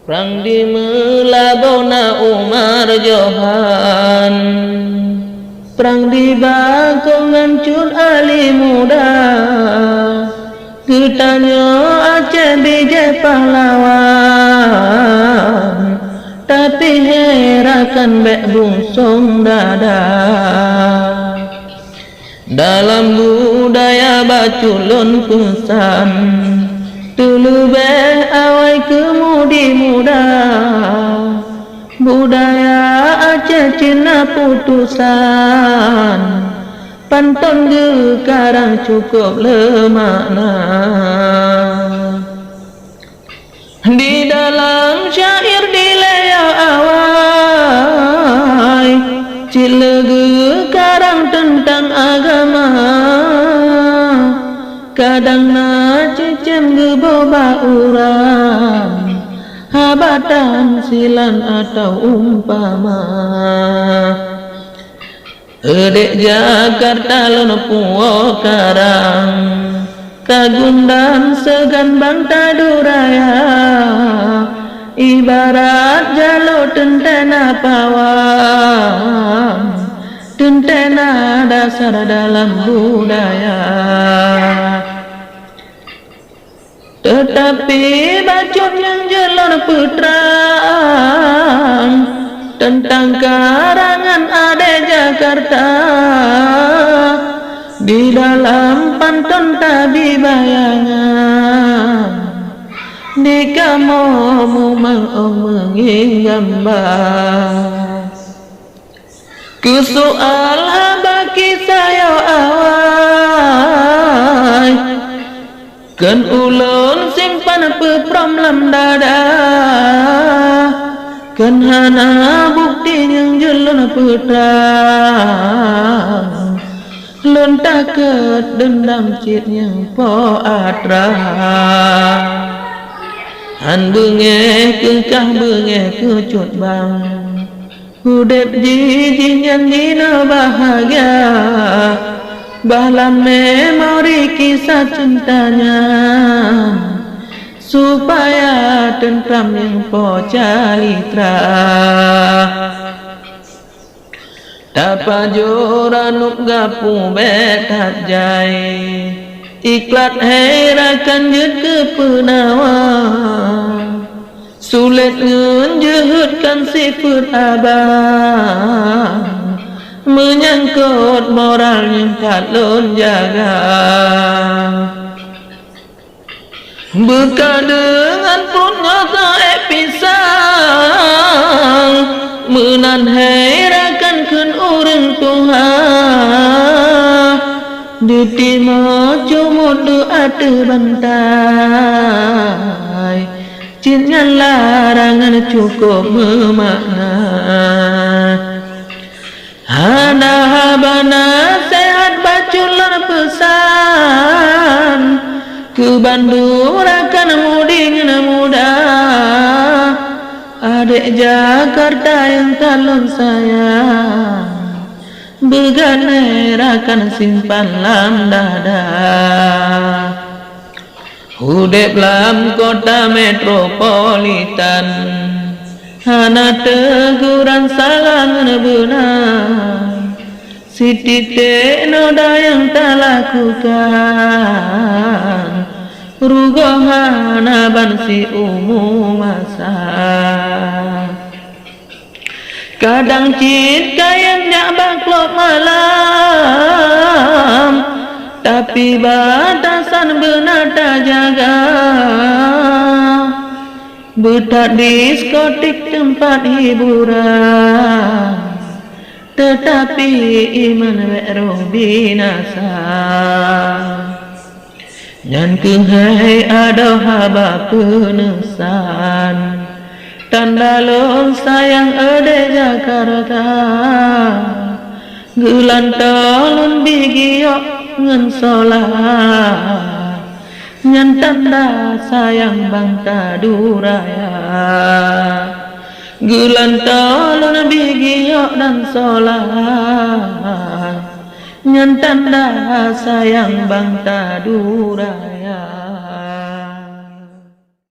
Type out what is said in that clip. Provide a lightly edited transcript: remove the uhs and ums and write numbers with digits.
Perang di Melabona Umar Johan, perang di Bakongan Cut Ali Muda, Getanyo Aceh bijak pahlawan, tapi herakan bek bungsong dada. Dalam budaya baculun pesan, dulu beh awai kemudi muda, budaya Aceh Cina putusan, pantun gekarang cukup lemakna. Di dalam syair dilea awai, cilegu karang tentang agama, kadang na cicem geboba urang, habatan silan atau umpama. Edek Jakarta lono puo karang, kagundan segan bangta duraya, ibarat jalo tentena pawang, tentena dasar dalam budaya. Tetapi bacot yang jelon putrang tentang karangan ade Jakarta, di dalam pantun tabi bayangan, di kamu mengi gambar. Ku soal habaki saya awai, kan ulun simpan peprom lam dada, kan hana bukti yang jelon putrang, lun taket dendam cit yang po atra. Han benge kekah benge kecut bang, hudep jiji nyanyi bahagia, bahlam memori kisah cintanya, supaya tentram yang po calitra. Tapa joranuk gapu betat jai, iklat herakan jut ke penawa, sulit ngenjehutkan sifat abang, menyangkut moral yang tak lon jaga. Buka dengan perutnya tak pisang, menan herakan kun orang Tuhan, di timur cumut doa terbantai, cinta larangan cukup memakna. Hana habana sehat baculan pesan, ke Bandung akan muding muda, adik Jakarta yang talon sayang, beganer akan simpan lam dada. Hudep lam kota metropolitan, hana teguran salang benar, sititik noda yang tak lakukan, rugohana bansi umum masa. Kadang cit kayaknya baklok malam, tapi batasan benar tak jaga. Budak diskotik tempat hiburan, tetapi iman wero binasa. Nyan kehai ada haba penesan, tanda lon sayang ade Jakarta, gelan tolon bigiyok ngen solat, nyan tanda sayang bangta duraya, gelan tolon bigiyok dan solat, nyan tanda sayang bangta duraya.